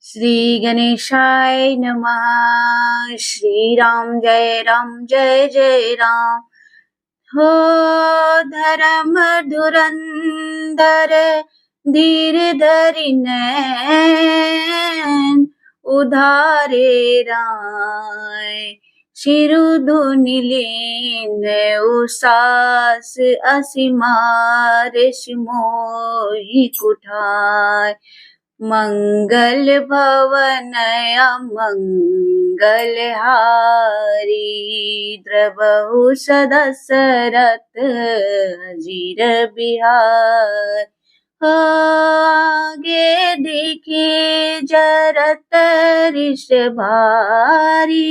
श्री गणेशाय नमः। श्री राम जय जय राम। हो धर्म धुरंधर धीर धरि नैन उधारे राय। शिरुधुनि लीन उसास असीमार मोहि कुठाय। मंगल भवन अमंगल हारी द्रवहु सदसरथ अजीर बिहार। आगे दिखे जरत ऋष भारी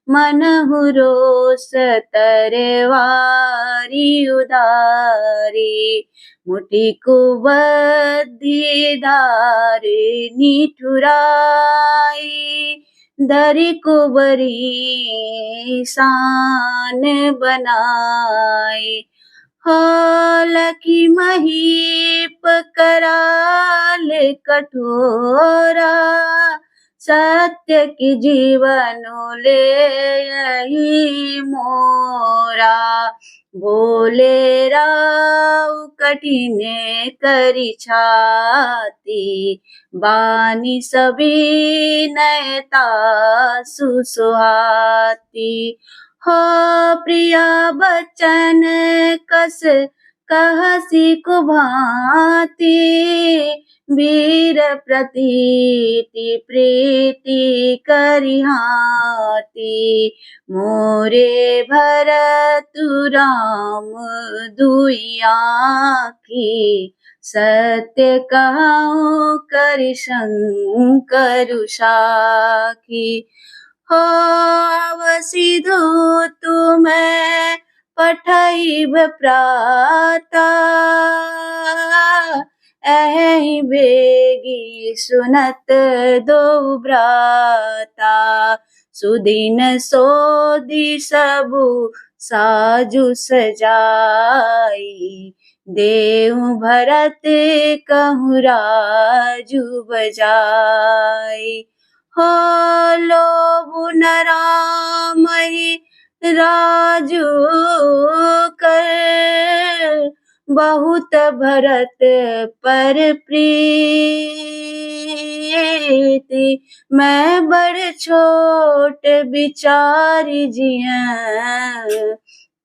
मनहु रोष तरवारी उदारी। मुठि कुबद्धि धारे निठुराई धरि कुबरी शान बनाई। लखी महीप कराल कठोरा सत्य की जीवन ले यही मोरा। बोले राव कठिन करी छाती बानी सभी नयता सुसुहाती। हो प्रिया बचन कस कहसी कुभाती वीर प्रतीति प्रीति करिहाती। मोरे भरतु राम दुई आँखी सत्य कहूँ करि शंकरु साखी। हो अवसिधु तुम्हें पठैब प्राता अहि बेगी सुनत दो भ्राता। सुदिन सोदी सबु साजु सजाई देहु भरत कहूँ राजु बजाई। हो लोभु न रामहि राजू कर बहुत भरत पर प्रीति। मैं बड़ छोट विचारी जिया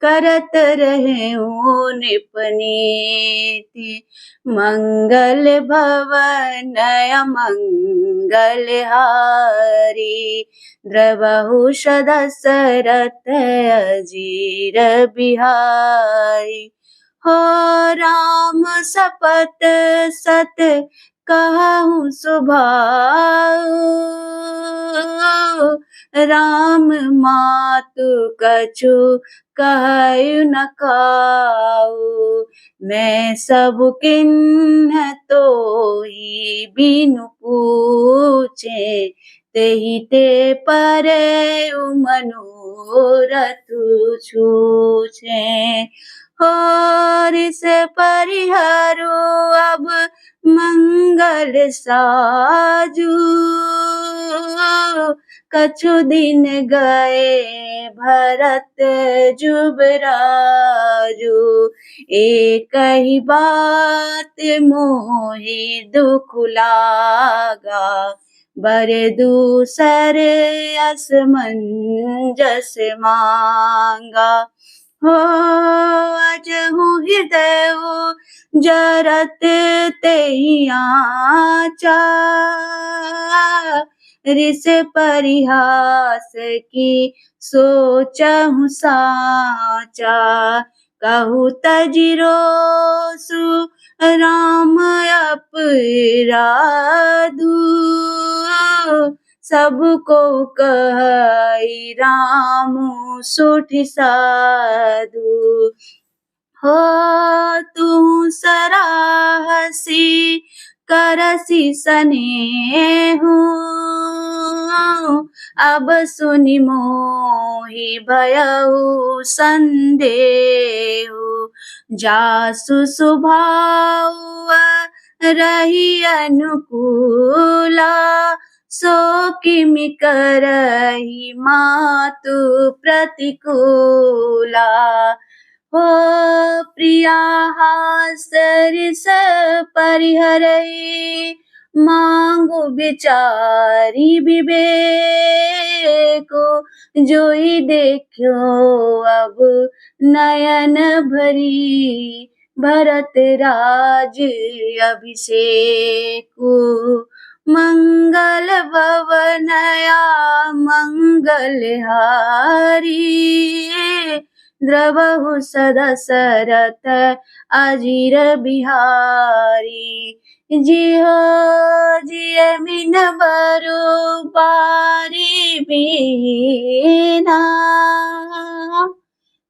करत रहे निपनीति। मंगल भवन अमंगल हारी द्रवहु सदसरथ अजीर बिहारी। हो राम सपत सत कहूँ सुभाऊ राम मातु कछु कहु न काऊ। मैं सब किन्ह तोहि बिनु पूछे तेहि ते परे मनोरथ छूछे। और से परिहरो अब मंगल साजू कछु दिन गए भरत जुबराजू। एक ही बात मोहि दुख लागा बर दूसरे असमंजस मांगा। हो अजहु हृदय जरत तेहि आचा रिस परिहास की सोचहु साचा। कहु तजिरोसु राम अपराधु सबको कहि राम सुठि साधु। हो तू सराहसी करसी सनेहु अब सुनि मोहि भयउ संदेहु। जासु स्वभाव रही अनुकूला, सो किमि करही मातु प्रतिकूला। हो प्रिया सरिस परिहरई, मांगु बिचारी विवेको, जोई देखो अब नयन भरी, भरत राज अभिषेको। मंगल भवनया मंगलहारी, द्रवहु सदा सरथ अजीर बिहारी। जिहो जिय मिन बरु बारी बीना,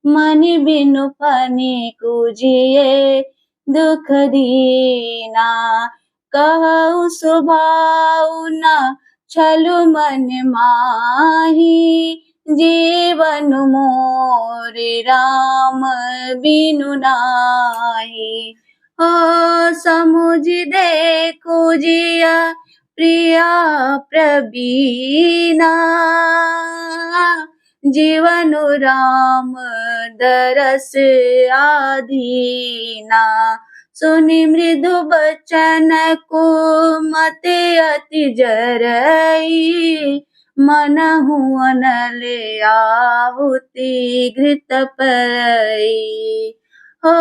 मनि बिनु फनि कुजिए दुख दीना। कहु स्वभाव न छलु मन माही, जीवन मोरे राम बिनु नाही। हो समुझ देखो जिया प्रिया प्रवीणा, जीवनु राम दरस आधीना। सुनि मृदु बचन कुमति अति जरई, मनहु अनल आहुति घृत परई। हो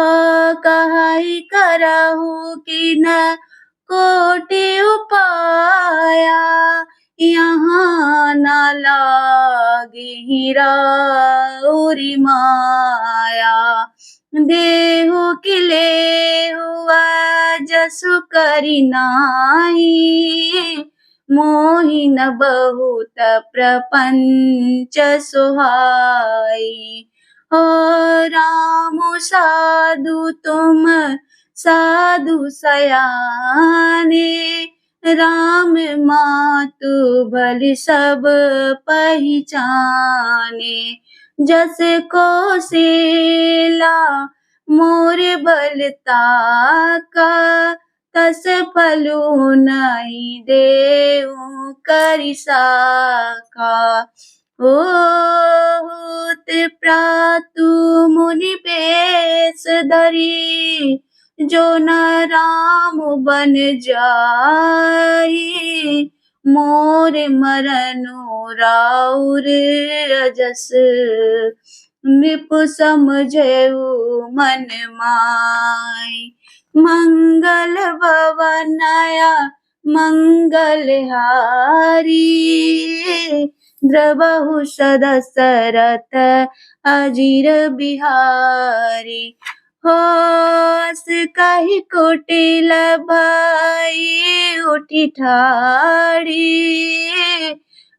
कहई करहु किन कोटि उपाया, यहाँ न लागी राउरी माया। देहु कि लेहु जसु करि नाहि, मोहि न बहुत प्रपंच सुहाई। हो राम साधु तुम साधु सयाने, राम मातु भली सब पहिचाने। जस कौशल्या मोर बलताका, तस फलु नहीं देऊ करि साका। होत प्रातु मुनि बेश धरी, जो न राम बन जाई। मोर मरनु राउर अजस, नृपु समझेऊ मन माई। मंगल भवनया मंगलहारी, द्रवहु सदा सरथ अजीर बिहारी। होस कहि कुटिल भई उठी ठाड़ी,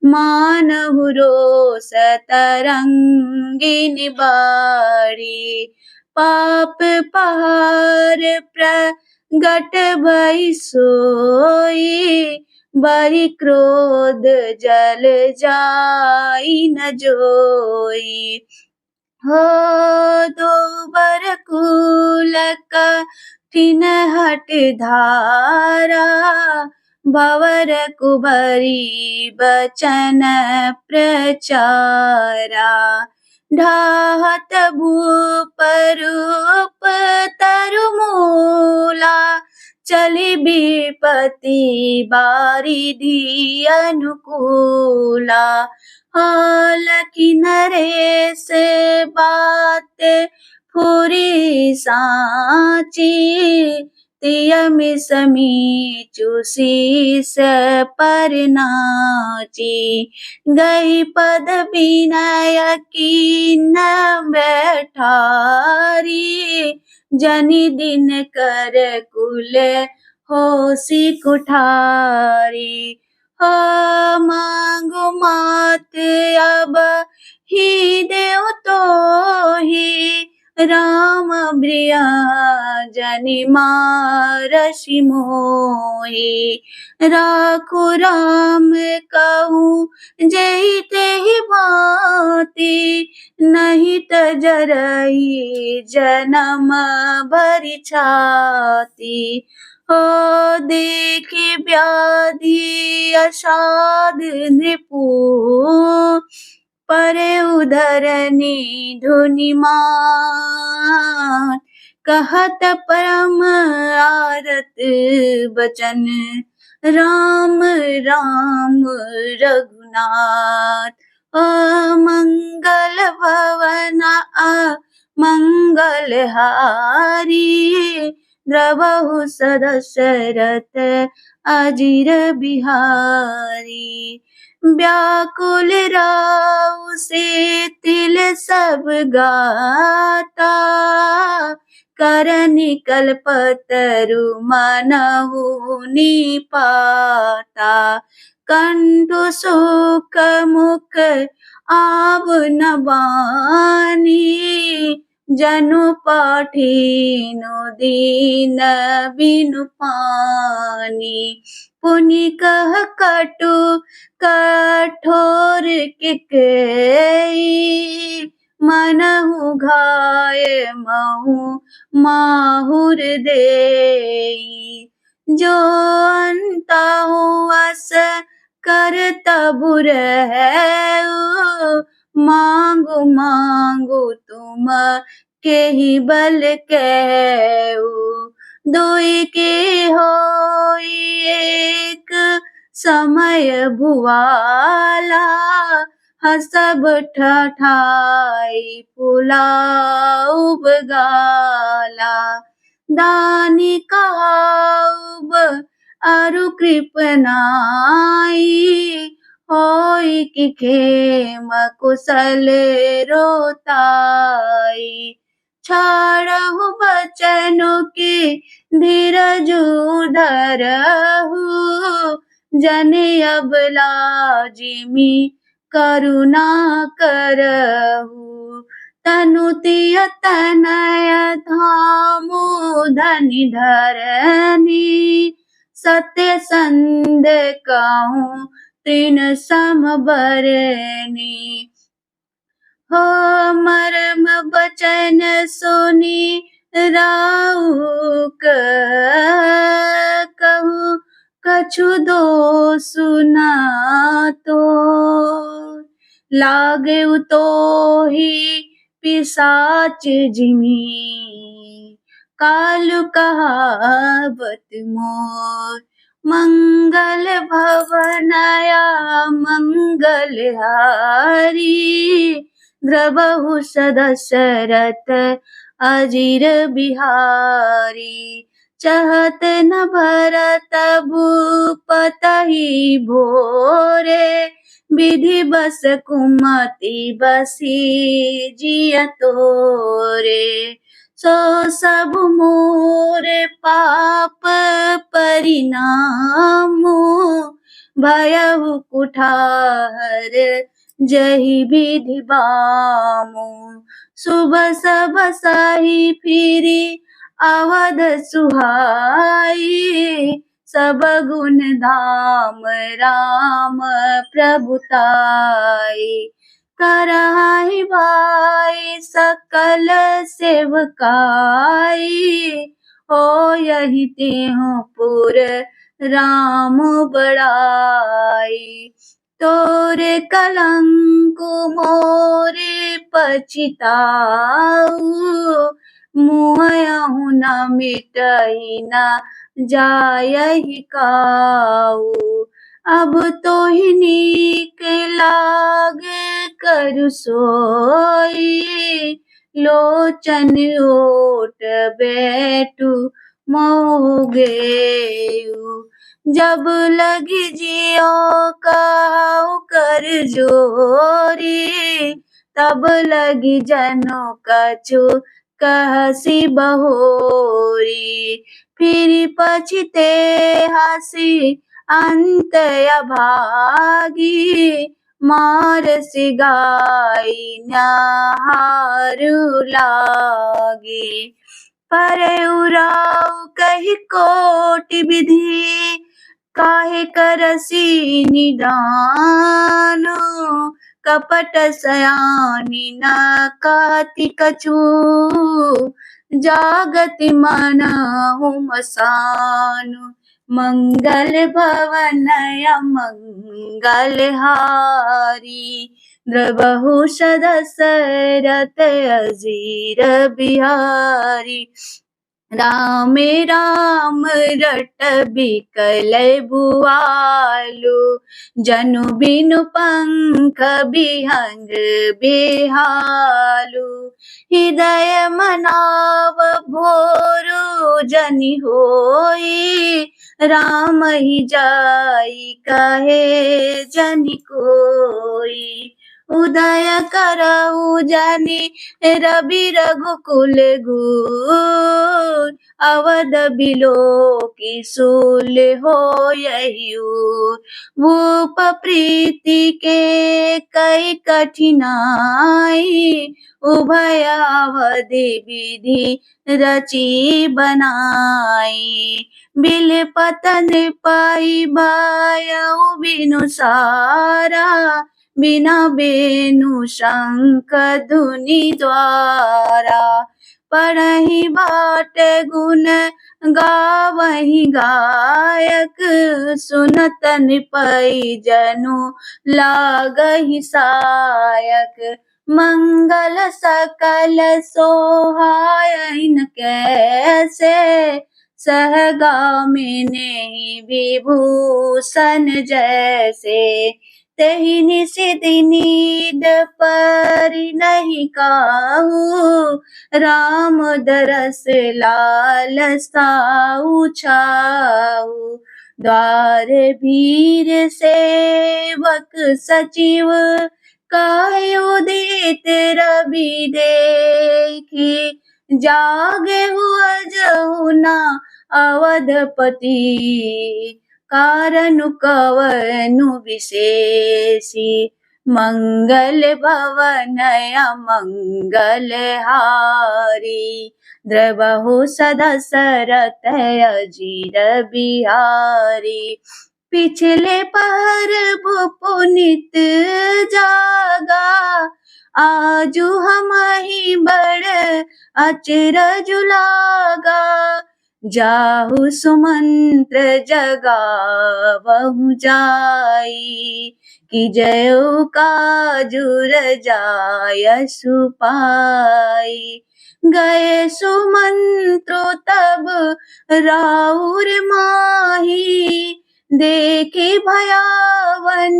मानहु रोष तरंगिनी बाड़ी। पाप पहाड़ प्रगट भई सोई, बड़ी क्रोध जल जाई न जोई। हो दो बर कुल कठिन हट धारा, भवर कुबरी बचन प्रचारा। ढाहत भूप रूप तरु मूला, चली विपति बारिधि अनुकूला। लखी नरेश बात फुरी साची, तियमि समीचु शीस पर नाची। गई पद विनय कीन बैठारी, जनि दिन कर कुल होसी कुठारी। हो मांगु मात अब ही देउ तोहि, राम ब्रिया जनि मारसि मोहि। राखु राम कहूँ जेहि तेहि भांति, नहीं त जरई जनम भरि छाती। हो देखि व्याधि अषाध नृपु परे उधरनी धुनिमान कहत परम आरत बचन राम राम रघुनाथ मंगल भवन मंगल हारी द्रवहु सदशरथ अजिर बिहारी व्याकुल राव से तिल सब गाता करनि कल्पतरु मनहु निपाता कंठ सुख मुख आव न बानी जनु पाठिनु दीन बिनु पानी पुनि कह कटु कठोर किकई मनहु घाय महु माहुर देई जो अंताहु अस करता बुरहु मांगु मांगु तुम केहि बल कहु दुई के होई एक समय भुआला हसब ठठाई पुलाव गाला दानी कहाउब अरु कृपनाई होई कि खेम कुशल रोताई छाड़हु बचनु की धीरजु धरहु जने अबला जिमि करुणा करहु तनु तिय तनय धामु धनि धरनी सत्य संद कहूँ तीन सम बरनी हो मरम बचन सुनी राउ कहूँ कछु दो सुना तो लागे तो ही पिशाच जिमी कालु कहावत मोर मंगल भवनया मंगल हारी द्रवहु सदशरथ अजिर बिहारी चहत न भरत भूपतहि भोरे विधि बस कुमति बसी जिय तोरे सो सब मोरे पाप परिणामो भयहु कुठार जहि विधि बामो शुभ सब सही फिरी अवध सुहाई सब गुण धाम राम प्रभुताई कराहि भाई सकल सेवकाई हो यही तेहु पुर राम बड़ाई तोरे कलंक मोरे पछिताऊ मुहयहु न मिटहि न जायहि काऊ अब तो ही नीक लागे करु सोई लोचन ओट बैठु मोह गेयु जब लगी जियो काऊ कर जोरी तब लगी जनो कछु कहसी बहोरी फिर पछते हसी अंत अभागी मार सिगाई नहारु लागी परे उराव कही कोटि विधि काहे करसी निदानो कपट सयानी न कहती कछु जागति मनहु मसानु। मंगल भवनय मंगल हारी, द्रवहु सदशरथ अजीर बिहारी। राम राम रट बिकल भुआलु, जनु बिनु पंख बिहंग बेहालु। हृदय मनाव भोरु जनि होई, राम ही जाई कहे जनि कोई। उदय करऊ जनि रवि रघुकुल गुर, अवध बिलो की सूल हो ययूर। भूप प्रीति के कई कठिनाई, उभय अवधि विधि रची बनाई। बिल पतन पाई भायउ बिनु सारा, बिना बेनु शंख धुनि द्वारा। पढ़हि बाट गुण गावहि गायक, सुनत निपै जनु लागहि सायक। मंगल सकल सोहाइन कैसे, सहगामिनी विभूषण जैसे। तेहि निषिद्धि नीड परि नहीं काहू, राम दरस लालसा छाऊ। द्वार भीर सेवक सचिव, कायोदित रवि देखी। जागे हुआ जहुना अवधपति, कारणु कवनु विशेषी। मंगल भवनय मंगल हारी, द्रवहु सदशरथ अजीर बिहारी। पिछले पहर भूप नित जागा, आजु हमहि बड़ अचरज लागा। जाहु सुमंत्र जगावहु जाई, कि जयउ काजूर जायसु पाई। गए सुमंत्रो तब राउर माही, देखे भयावन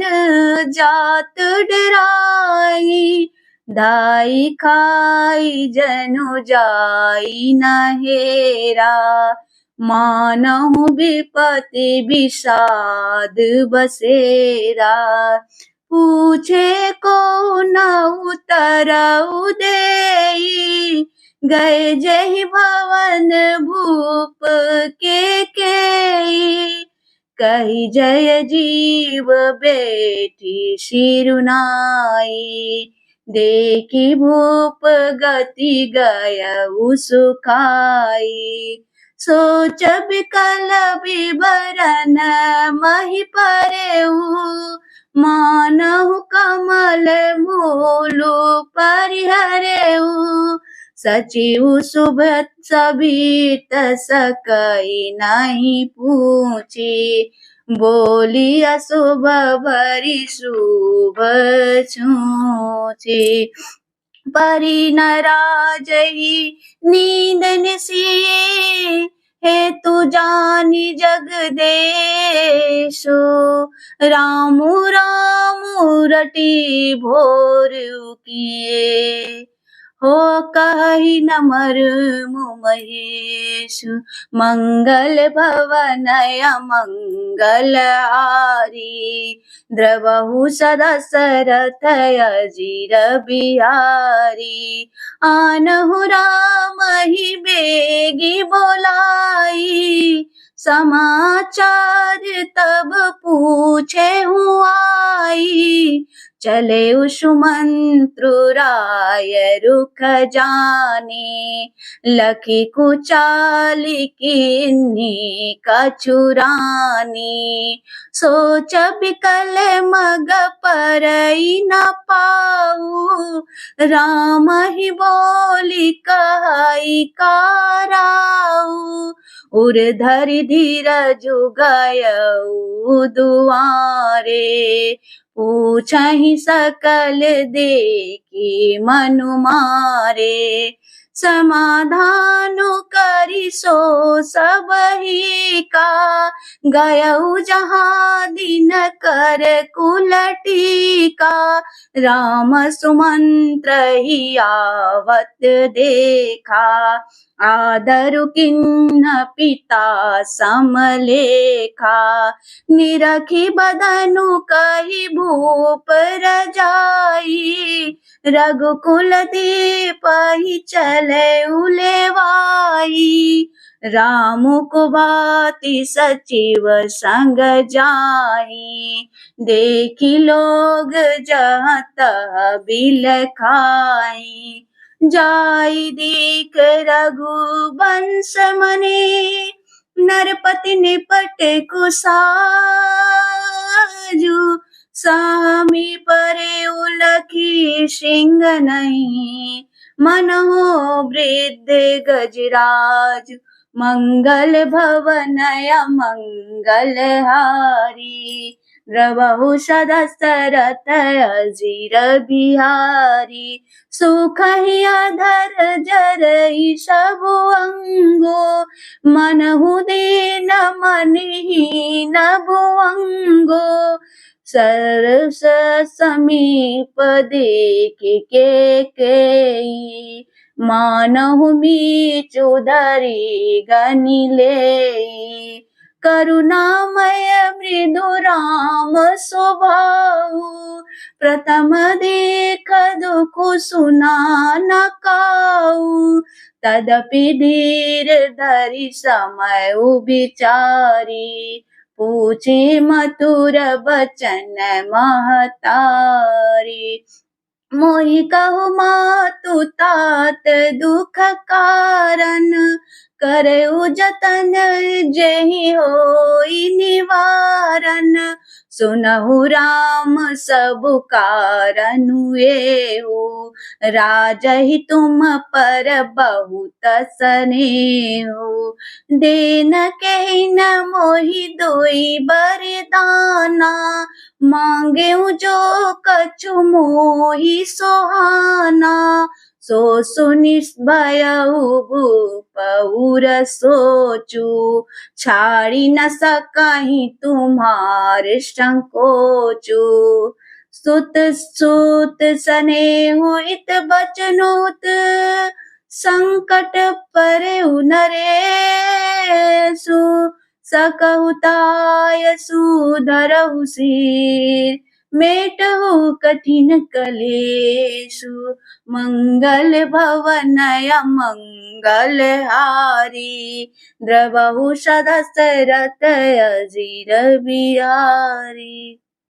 जात डराई। दाई खाई जनु जाई न हेरा, मानहु विपति विषाद बसेरा। पूछे को न उतरउ देई, गए जहि भवन भूप के केई। कही जय जीव बेटी सिरुनाई, देखी भूप गति गयउ सुखाई। सोच बिकल विवरण मही परेऊ, मानहु कमल मूलु परिहरेऊ। सचिव सुभत सबित सकई नहीं पूछी, बोली अशुभ भरी शुभ छूची। परी न राजही नींद निसी, हेतु जानी जगदेशु। रामु रामु रटी भोर किए, हो कहि न मर्मु महेशु। मंगल भवनय मंगल हारी, द्रवहु सदशरथ अजीर बिहारी। आनहु राम ही बेगी बोलाई, समाचार तब पूछे हूँ आई, चले सुमंत्रु राय रुख जाने, लखी कुचाली किन्नी कछुरानी, सोच बिकल मग परई न पाऊ, राम ही बोली कहाई कराऊ, उर धरि धीरजु गयऊ दुआरे, पूछहि सकल देखी मनु मारे, समाधानु करि सो सबही का, गयऊ जहाँ दिन कर कुल टीका, राम सुमंत्र ही आवत देखा, आदरु किन्ह पिता समलेखा, निरखी बदनु कही भूप रजाई, रघुकुल दीप ही चले उलेवाई, राम को बाती सचिव संग जाई, देखी लोग जहाँ तह बिल खाई, जाई दीख रघुवंश मने, नरपति निपट कुसाजु, सामी परे उलखी सिंह नहीं, मनहो वृद्ध गजराज, मंगल भवनय मंगल हारी, द्रवहु सदशरथ अजीर बिहारी, सुख ही अधर जरई सबु अंगो, मनहु दीन मनहीन भुअंगो, सरस समीप देख केई, मानहु बीचु धरि गनि लेई, करुणामय मृदु राम स्वभाव, प्रथम देख दुख सुना न काऊ, तदपि धीर धरि समय विचारी, पूछे मधुर बचन महतारी, मोहि कहु मातु तात दुख कारण, करऊ जतन जेहि होई निवारण, सुनहु राम सबु कारनु एहु, राजहि तुम पर बहुत स्नेहु, देन केहि न मोहि दोई बरदाना, मांगेउ जो कछु मोहि सोहाना, सो सुनि भयउ भूपउर सोचु, छाड़ी न सकहि तुम्हार संकोचु, सुत सुत स्नेहु इत बचनुत, संकट परेउ नरेषु, सकहु तायसु धरहु सिर, मेटहु कठिन कलेषु, मंगल भवनय मंगल हारी, द्रवहु सदशरथ अजीर बिहारी।